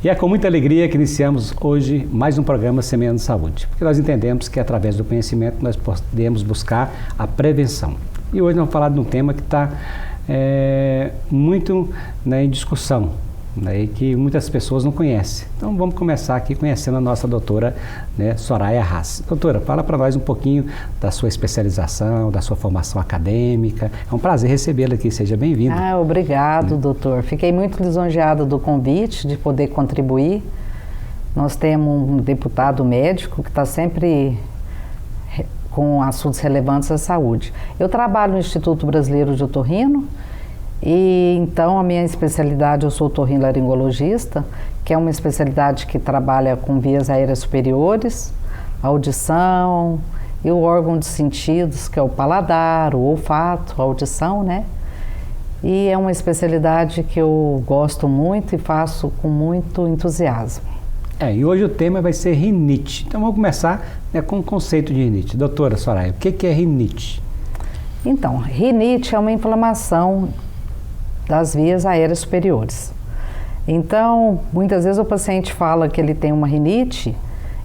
E é com muita alegria que iniciamos hoje mais um programa Semeando Saúde, porque nós entendemos que através do conhecimento nós podemos buscar a prevenção. E hoje nós vamos falar de um tema que está muito em discussão, e que muitas pessoas não conhecem. Então vamos começar aqui conhecendo a nossa doutora, Soraya Haas. Doutora, fala para nós um pouquinho da sua especialização, da sua formação acadêmica. É um prazer recebê-la aqui, seja bem-vindo. Obrigado, doutor. Fiquei muito lisonjeada do convite, de poder contribuir. Nós temos um deputado médico que está sempre com assuntos relevantes à saúde. Eu trabalho no Instituto Brasileiro de Otorrino, e então a minha especialidade, eu sou otorrinolaringologista, que é uma especialidade que trabalha com vias aéreas superiores, audição e o órgão de sentidos, que é o paladar, o olfato, a audição, E é uma especialidade que eu gosto muito e faço com muito entusiasmo. E hoje o tema vai ser rinite. Então vamos começar com o conceito de rinite. Doutora Soraya, o que é rinite? Então, rinite é uma inflamação das vias aéreas superiores. Então, muitas vezes o paciente fala que ele tem uma rinite,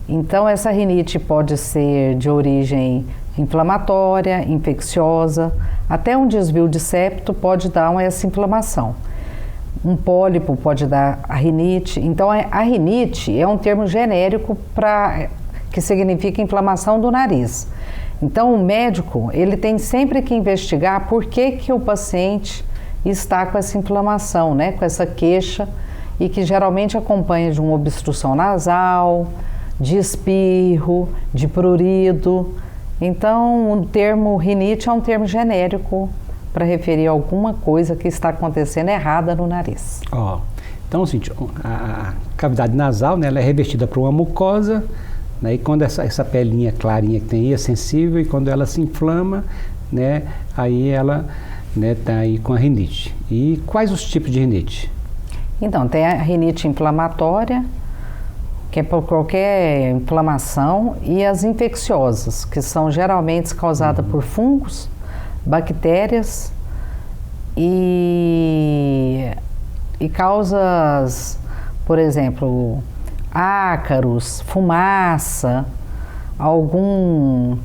então essa rinite pode ser de origem inflamatória, infecciosa, até um desvio de septo pode dar essa inflamação. Um pólipo pode dar a rinite. Então, a rinite é um termo genérico que significa inflamação do nariz. Então, o médico, ele tem sempre que investigar por que o paciente está com essa inflamação, com essa queixa, e que geralmente acompanha de uma obstrução nasal, de espirro, de prurido. Então, o termo rinite é um termo genérico para referir a alguma coisa que está acontecendo errada no nariz. Então, assim, a cavidade nasal, ela é revestida por uma mucosa, e quando essa pelinha clarinha que tem aí é sensível, e quando ela se inflama, aí ela está aí com a rinite. E quais os tipos de rinite? Então, tem a rinite inflamatória, que é por qualquer inflamação, e as infecciosas, que são geralmente causadas por fungos, bactérias e causas, por exemplo, ácaros, fumaça, alguma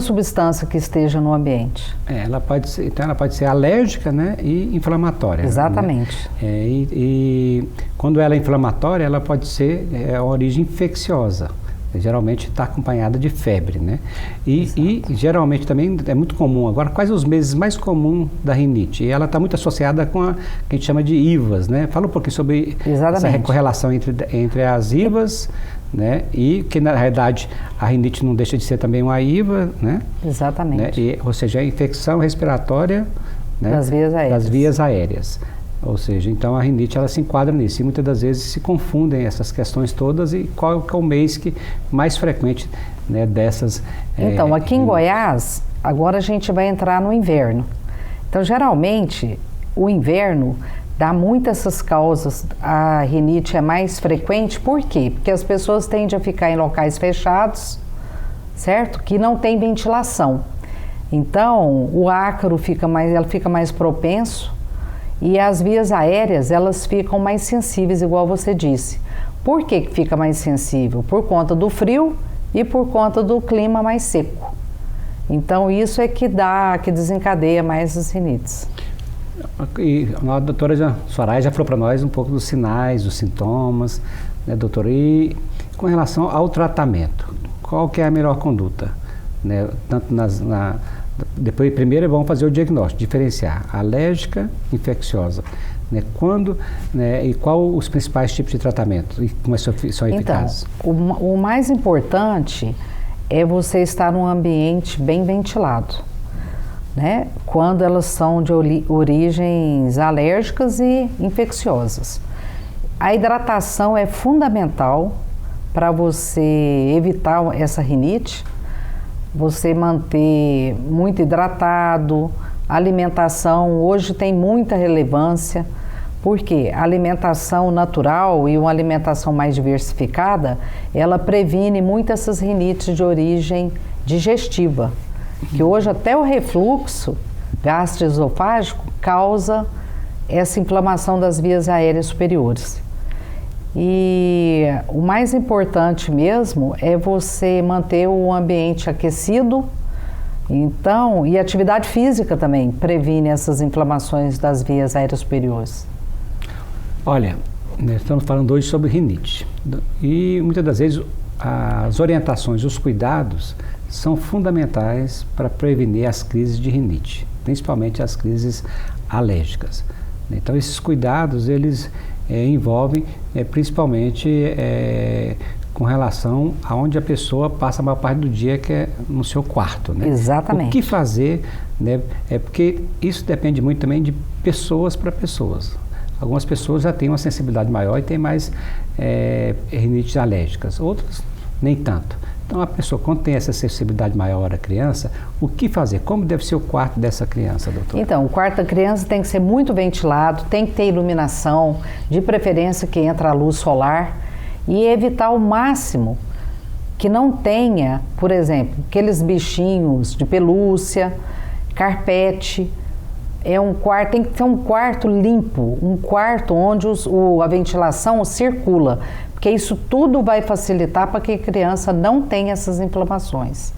substância que esteja no ambiente. Ela pode ser alérgica, e inflamatória. Exatamente. E quando ela é inflamatória, ela pode ser a origem infecciosa. Geralmente está acompanhada de febre, E geralmente também é muito comum. Agora, quais os meses mais comuns da rinite? E ela está muito associada com a que a gente chama de IVAs, Fala um pouquinho sobre essa correlação entre as IVAs, E que na realidade a rinite não deixa de ser também uma IVA, Exatamente. Ou seja, a infecção respiratória das vias aéreas. Ou seja, então a rinite ela se enquadra nisso, e muitas das vezes se confundem essas questões todas, e qual é o mês mais frequente dessas... Então, aqui em Goiás, agora a gente vai entrar no inverno. Então, geralmente, o inverno dá muitas essas causas, a rinite é mais frequente, por quê? Porque as pessoas tendem a ficar em locais fechados, certo? Que não tem ventilação. Então, o ácaro fica mais propenso, e as vias aéreas, elas ficam mais sensíveis, igual você disse. Por que fica mais sensível? Por conta do frio e por conta do clima mais seco. Então, isso é que desencadeia mais as rinites. E a doutora Soraya já falou para nós um pouco dos sinais, dos sintomas, doutora? E com relação ao tratamento, qual que é a melhor conduta? Tanto depois, primeiro vamos fazer o diagnóstico, diferenciar alérgica, infecciosa. Quando, e qual os principais tipos de tratamento e como são eficazes? Então, o mais importante é você estar num ambiente bem ventilado, quando elas são de origens alérgicas e infecciosas. A hidratação é fundamental para você evitar essa rinite. Você manter muito hidratado, alimentação hoje tem muita relevância, porque a alimentação natural e uma alimentação mais diversificada, ela previne muito essas rinites de origem digestiva, que hoje até o refluxo gastroesofágico causa essa inflamação das vias aéreas superiores. E o mais importante mesmo é você manter o ambiente aquecido. Então, e atividade física também previne essas inflamações das vias aéreas superiores. Olha, nós estamos falando hoje sobre rinite. E muitas das vezes as orientações, os cuidados são fundamentais para prevenir as crises de rinite, principalmente as crises alérgicas. Então, esses cuidados, eles envolvem principalmente com relação a onde a pessoa passa a maior parte do dia, que é no seu quarto, né? Exatamente. O que fazer, né? Porque isso depende muito também de pessoas para pessoas. Algumas pessoas já têm uma sensibilidade maior e têm mais rinites alérgicas, outras nem tanto. Então, a pessoa, quando tem essa sensibilidade maior à criança, o que fazer? Como deve ser o quarto dessa criança, doutor? Então, o quarto da criança tem que ser muito ventilado, tem que ter iluminação, de preferência que entra a luz solar, e evitar ao máximo que não tenha, por exemplo, aqueles bichinhos de pelúcia, carpete. Tem que ter um quarto limpo, um quarto onde a ventilação circula, porque isso tudo vai facilitar para que a criança não tenha essas inflamações.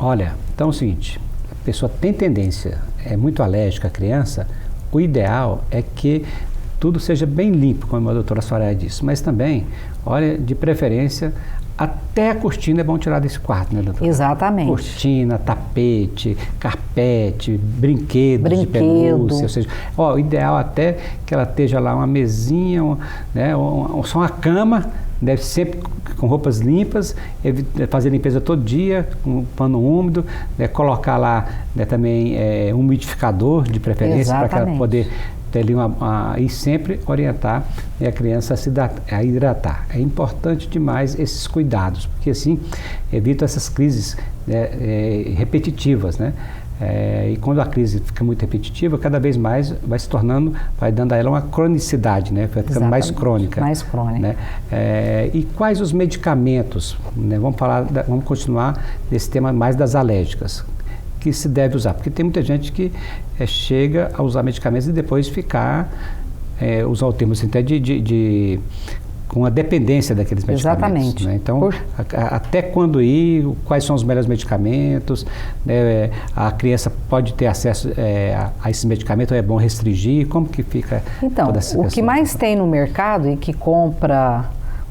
Olha, então é o seguinte, a pessoa tem tendência, é muito alérgica a criança, o ideal é que tudo seja bem limpo, como a doutora Soraya disse, mas também, olha, de preferência, até a cortina é bom tirar desse quarto, né, doutora? Exatamente. Cortina, tapete, carpete, brinquedos de pelúcia, ou seja, o ideal até que ela esteja lá uma mesinha, né, só uma cama, deve sempre com roupas limpas, fazer limpeza todo dia, com pano úmido, né, colocar lá, né, também um umidificador de preferência, para que ela poder ter ali e sempre orientar, né, a criança a hidratar. É importante demais esses cuidados, porque assim evita essas crises, né, repetitivas, né? E quando a crise fica muito repetitiva, cada vez mais vai dando a ela uma cronicidade, né? Vai ficando mais crônica. Mais crônica. Né? E quais os medicamentos, né? Vamos continuar nesse tema mais das alérgicas, que se deve usar, porque tem muita gente que chega a usar medicamentos e depois usar o termo assim, até com a dependência daqueles medicamentos. Exatamente. Né? Então, até quando ir, quais são os melhores medicamentos, né? A criança pode ter acesso a esses medicamentos, ou é bom restringir, como que fica toda essa questão? O que mais tem no mercado e que compra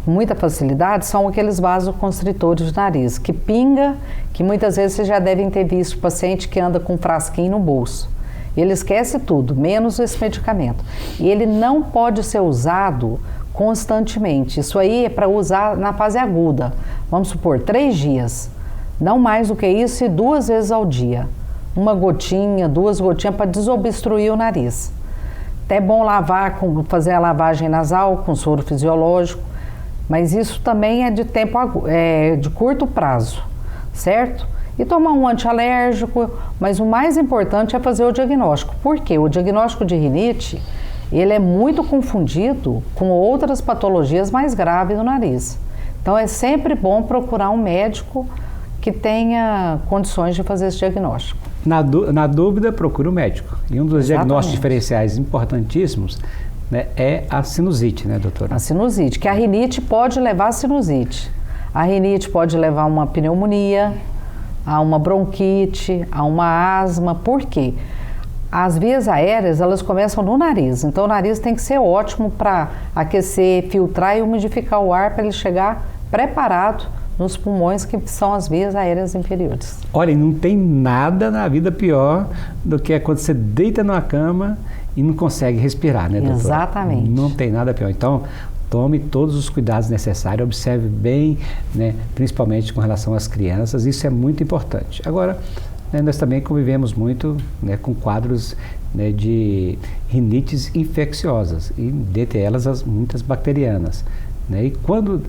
com muita facilidade são aqueles vasoconstritores de nariz, que pinga, que muitas vezes vocês já devem ter visto o paciente que anda com um frasquinho no bolso. Ele esquece tudo, menos esse medicamento. E ele não pode ser usado constantemente. Isso aí é para usar na fase aguda. Vamos supor, 3 dias. Não mais do que isso, e 2 vezes ao dia. 1 gotinha, 2 gotinhas para desobstruir o nariz. Até é bom fazer a lavagem nasal com soro fisiológico, mas isso também é de curto prazo, certo? E tomar um antialérgico, mas o mais importante é fazer o diagnóstico. Por quê? O diagnóstico de rinite, ele é muito confundido com outras patologias mais graves do nariz. Então é sempre bom procurar um médico que tenha condições de fazer esse diagnóstico. Na dúvida, procure o médico. E um dos diagnósticos diferenciais importantíssimos, né, é a sinusite, né, doutora? A sinusite, que a rinite pode levar a sinusite. A rinite pode levar a uma pneumonia, a uma bronquite, a uma asma. Por quê? As vias aéreas, elas começam no nariz. Então, o nariz tem que ser ótimo para aquecer, filtrar e umidificar o ar para ele chegar preparado nos pulmões, que são as vias aéreas inferiores. Olha, não tem nada na vida pior do que quando você deita numa cama e não consegue respirar, né, doutora? Exatamente. Não tem nada pior. Então, tome todos os cuidados necessários, observe bem, né, principalmente com relação às crianças, isso é muito importante. Agora, né, nós também convivemos muito, né, com quadros, né, de rinites infecciosas, e dentre elas muitas bacterianas. Né, e quando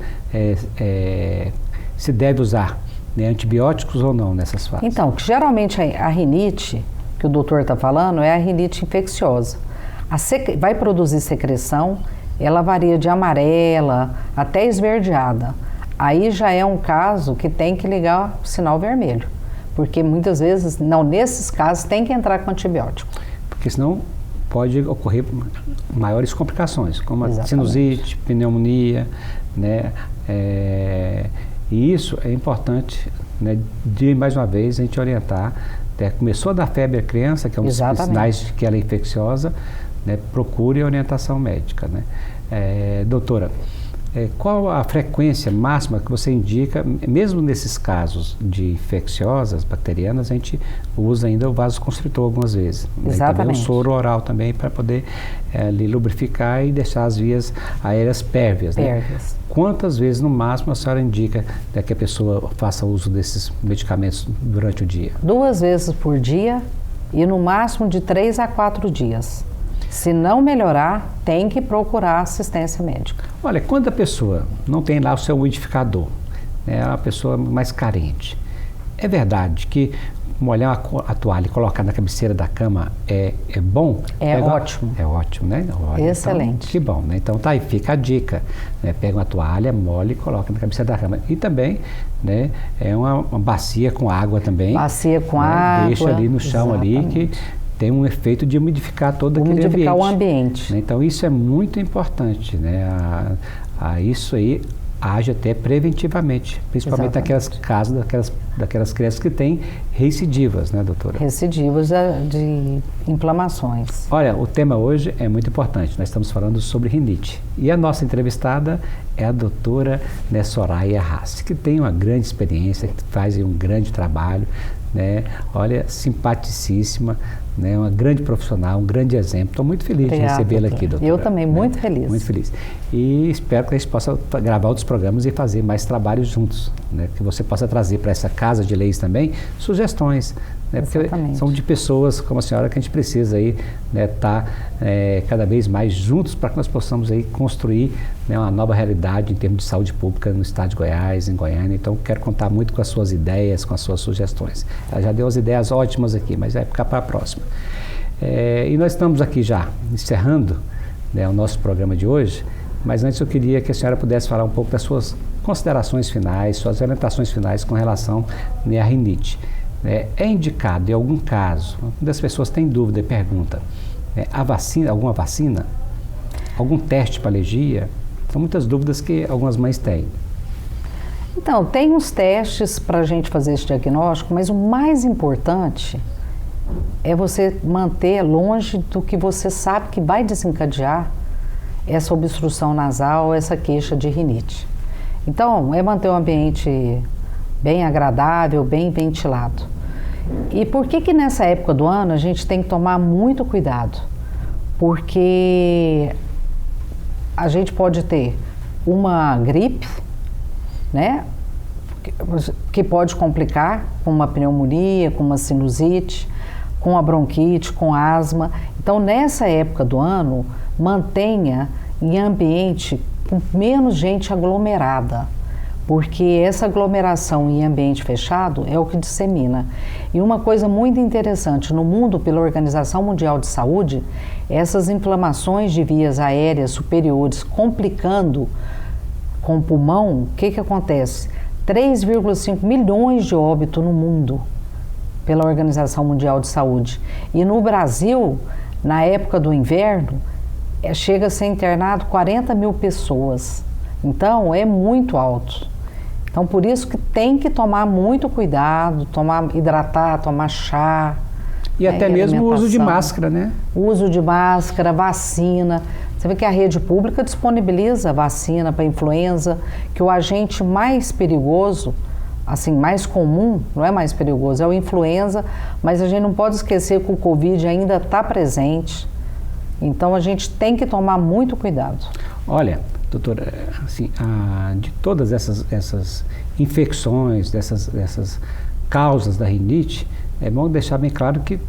se deve usar, né, antibióticos ou não nessas fases? Então, geralmente a rinite que o doutor está falando é a rinite infecciosa. Vai produzir secreção, ela varia de amarela até esverdeada. Aí já é um caso que tem que ligar o sinal vermelho, porque muitas vezes, nesses casos, tem que entrar com antibiótico. Porque senão pode ocorrer maiores complicações, como a Exatamente. sinusite, pneumonia, né? E isso é importante, né, de mais uma vez a gente orientar. Começou a dar febre à criança, que é um dos sinais de que ela é infecciosa, né, procure orientação médica, né? Doutora, qual a frequência máxima que você indica, mesmo nesses casos de infecciosas bacterianas, a gente usa ainda o vasoconstritor algumas vezes. Né? E também o soro oral também para poder lubrificar e deixar as vias aéreas pérvias. Né? Quantas vezes no máximo a senhora indica que a pessoa faça uso desses medicamentos durante o dia? 2 vezes por dia e no máximo de 3 a 4 dias. Se não melhorar, tem que procurar assistência médica. Olha, quando a pessoa não tem lá o seu umidificador, né, é uma pessoa mais carente, é verdade que molhar a toalha e colocar na cabeceira da cama é bom? Ótimo. É ótimo, né? Olha, excelente. Então, que bom, né? Então tá aí, fica a dica. Né? Pega uma toalha, molha e coloca na cabeceira da cama. E também, né, é uma bacia com água também. Bacia com né? água. Deixa ali no chão ali que tem um efeito de umidificar todo aquele ambiente. Umidificar o ambiente. Né? Então isso é muito importante, né? Isso aí age até preventivamente, principalmente naquelas casas, daquelas crianças que têm recidivas, né, doutora? Recidivas de inflamações. Olha, o tema hoje é muito importante, nós estamos falando sobre rinite. E a nossa entrevistada é a doutora, né, Soraya Haas, que tem uma grande experiência, que faz um grande trabalho, né? Olha, simpaticíssima, né? Uma grande profissional, um grande exemplo. Estou muito feliz de recebê-la aqui, doutora. Eu também, muito feliz. Muito feliz. E espero que a gente possa gravar outros programas e fazer mais trabalhos juntos, né? Que você possa trazer para essa Casa de Leis também sugestões, né? Porque são de pessoas como a senhora que a gente precisa aí, né, cada vez mais juntos para que nós possamos aí construir, né, uma nova realidade em termos de saúde pública no estado de Goiás, em Goiânia. Então, quero contar muito com as suas ideias, com as suas sugestões. Ela já deu as ideias ótimas aqui, mas vai ficar para a próxima. E nós estamos aqui já encerrando, né, o nosso programa de hoje, mas antes eu queria que a senhora pudesse falar um pouco das suas considerações finais, suas orientações finais com relação, né, à rinite. É indicado, em algum caso, das pessoas têm dúvida e pergunta, alguma vacina? Algum teste para alergia? São muitas dúvidas que algumas mães têm. Então, tem uns testes para a gente fazer esse diagnóstico, mas o mais importante é você manter longe do que você sabe que vai desencadear essa obstrução nasal, essa queixa de rinite. Então, é manter o ambiente bem agradável, bem ventilado. E por que nessa época do ano a gente tem que tomar muito cuidado? Porque a gente pode ter uma gripe, né, que pode complicar com uma pneumonia, com uma sinusite, com a bronquite, com asma. Então, nessa época do ano, mantenha em ambiente com menos gente aglomerada, porque essa aglomeração em ambiente fechado é o que dissemina. E uma coisa muito interessante, no mundo, pela Organização Mundial de Saúde, essas inflamações de vias aéreas superiores complicando com o pulmão, o que acontece? 3,5 milhões de óbitos no mundo, pela Organização Mundial de Saúde. E no Brasil, na época do inverno, chega a ser internado 40 mil pessoas. Então, é muito alto. Então, por isso que tem que tomar muito cuidado, hidratar, tomar chá. E até mesmo o uso de máscara, né? Uso de máscara, vacina. Você vê que a rede pública disponibiliza vacina para influenza, que o agente mais perigoso, assim, mais comum, não é mais perigoso, é o influenza, mas a gente não pode esquecer que o Covid ainda está presente. Então, a gente tem que tomar muito cuidado. Olha, doutora, assim, de todas essas infecções, dessas causas da rinite, é bom deixar bem claro que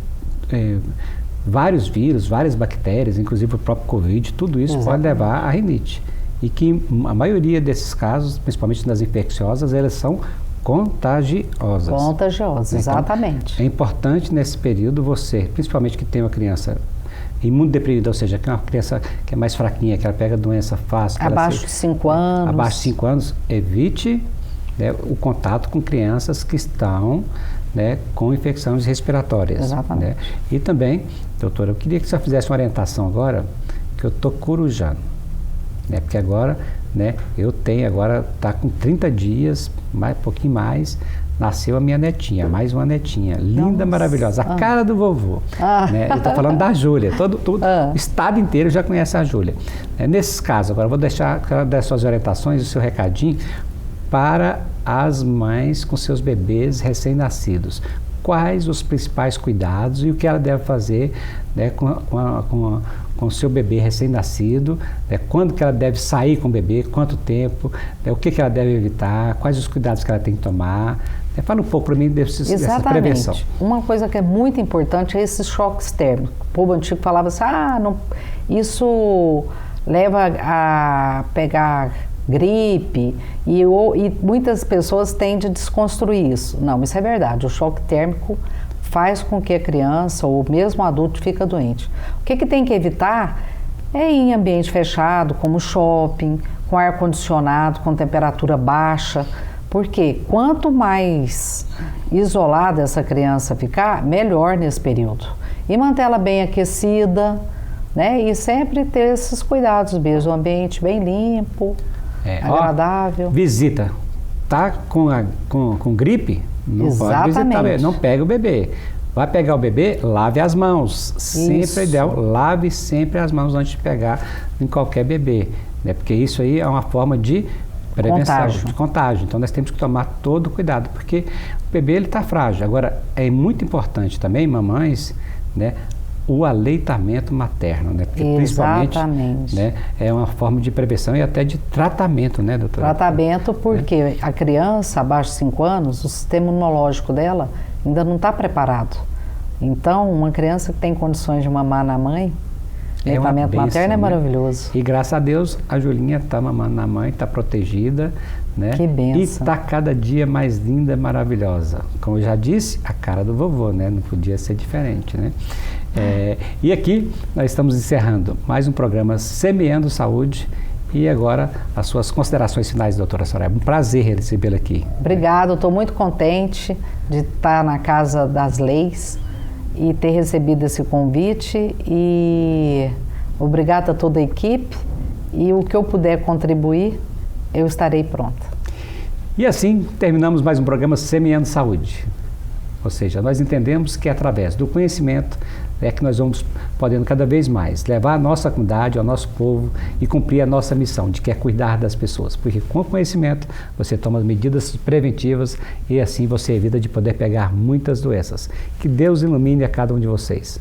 vários vírus, várias bactérias, inclusive o próprio Covid, tudo isso pode levar à rinite. E que a maioria desses casos, principalmente nas infecciosas, elas são contagiosas. Contagiosas, então, exatamente. É importante nesse período você, principalmente que tem uma criança imunodeprimida, ou seja, que é uma criança que é mais fraquinha, que ela pega doença fácil. Abaixo de 5 anos. Abaixo de 5 anos, evite, né, o contato com crianças que estão, né, com infecções respiratórias. Exatamente. Né? E também, doutora, eu queria que você fizesse uma orientação agora, que eu estou corujando. Né? Porque agora, né, eu tenho agora, está com 30 dias, um pouquinho mais, nasceu a minha netinha, mais uma netinha, linda, Nossa. Maravilhosa, a cara do vovô. Né? Eu estou falando da Júlia, todo o estado inteiro já conhece a Júlia. Nesses casos, agora eu vou deixar das suas orientações, o seu recadinho para as mães com seus bebês recém-nascidos. Quais os principais cuidados e o que ela deve fazer, né, com o seu bebê recém-nascido, né, quando que ela deve sair com o bebê, quanto tempo, né, o que ela deve evitar, quais os cuidados que ela tem que tomar. Fala um pouco para mim dessa prevenção. Uma coisa que é muito importante é esses choques térmicos. O povo antigo falava assim, isso leva a pegar gripe e muitas pessoas tendem a desconstruir isso. Não, isso é verdade. O choque térmico faz com que a criança ou mesmo o adulto fique doente. O que tem que evitar é ir em ambiente fechado, como shopping, com ar-condicionado, com temperatura baixa, porque quanto mais isolada essa criança ficar, melhor nesse período. E manter ela bem aquecida, né? E sempre ter esses cuidados mesmo, o ambiente bem limpo, agradável. Visita. Tá com gripe? Não pode visitar, não pega o bebê. Vai pegar o bebê, lave as mãos. Sempre é ideal, lave sempre as mãos antes de pegar em qualquer bebê. Né? Porque isso aí é uma forma de prevenção, de contágio. Então nós temos que tomar todo cuidado, porque o bebê ele está frágil. Agora, é muito importante também, mamães, né, o aleitamento materno, né? Porque principalmente, né, é uma forma de prevenção e até de tratamento, né, doutora? Tratamento porque a criança abaixo de 5 anos, o sistema imunológico dela ainda não está preparado. Então, uma criança que tem condições de mamar na mãe, aleitamento materno é maravilhoso. E graças a Deus, a Julinha está mamando na mãe, está protegida, né? Que benção. E está cada dia mais linda, maravilhosa. Como eu já disse, a cara do vovô, né? Não podia ser diferente, né? E aqui nós estamos encerrando mais um programa Semeando Saúde. E agora, as suas considerações finais, doutora Soraya. Um prazer recebê-la aqui. Obrigada, estou muito contente de estar na Casa das Leis e ter recebido esse convite. E obrigada a toda a equipe. E o que eu puder contribuir, eu estarei pronta. E assim, terminamos mais um programa Semeando Saúde. Ou seja, nós entendemos que através do conhecimento é que nós vamos podendo cada vez mais levar a nossa comunidade, ao nosso povo e cumprir a nossa missão de que é cuidar das pessoas. Porque com o conhecimento você toma medidas preventivas e assim você evita de poder pegar muitas doenças. Que Deus ilumine a cada um de vocês.